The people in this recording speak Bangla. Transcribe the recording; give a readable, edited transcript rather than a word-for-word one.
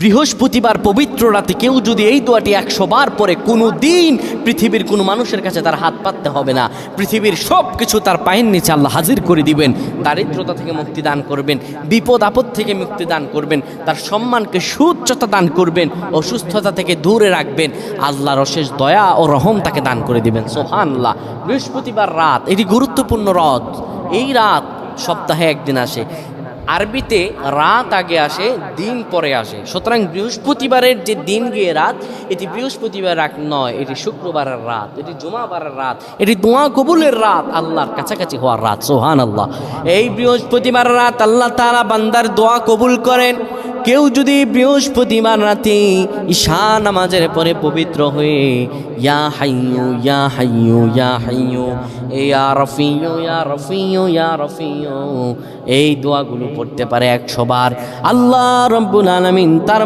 বৃহস্পতিবার পবিত্র রাতে কেউ যদি এই দোয়াটি 100 বার পরে, কোনো দিন পৃথিবীর কোনো মানুষের কাছে তার হাত পাততে হবে না। পৃথিবীর সব কিছু তার পায়ের নিচে আল্লাহ হাজির করে দিবেন। দারিদ্রতা থেকে মুক্তি দান করবেন, বিপদ আপদ থেকে মুক্তি দান করবেন, তার সম্মানকে সুউচ্চতা দান করবেন, অসুস্থতা থেকে দূরে রাখবেন। আল্লাহর অশেষ দয়া ও রহম তাকে দান করে দিবেন। সুবহানাল্লাহ। বৃহস্পতিবার রাত এটি গুরুত্বপূর্ণ রাত। এই রাত সপ্তাহে একদিন আসে। আরবিতে রাত আগে আসে, দিন পরে আসে। সুতরাং বৃহস্পতিবারের যে দিন গিয়ে রাত, এটি বৃহস্পতিবার রাত নয়, এটি শুক্রবারের রাত, এটি জুমাবারের রাত, এটি দোয়া কবুলের রাত, আল্লাহর কাছাকাছি হওয়ার রাত। সুবহানাল্লাহ। এই বৃহস্পতিবার রাত আল্লাহ তাআলা বান্দার দোয়া কবুল করেন। কেউ যদি বৃহস্পতিবার রাতে ঈশা নামাজের পরে পবিত্র হয়ে ইয়া হাইয়ু ইয়া হাইয়ু ইয়া হাইয়ু ইয়া রফিয়ু ইয়া রফিয়ু ইয়া রফিয়ু এই দোয়াগুলো পড়তে পারে 100 বার, আল্লাহ রাব্বুল আলামিন তার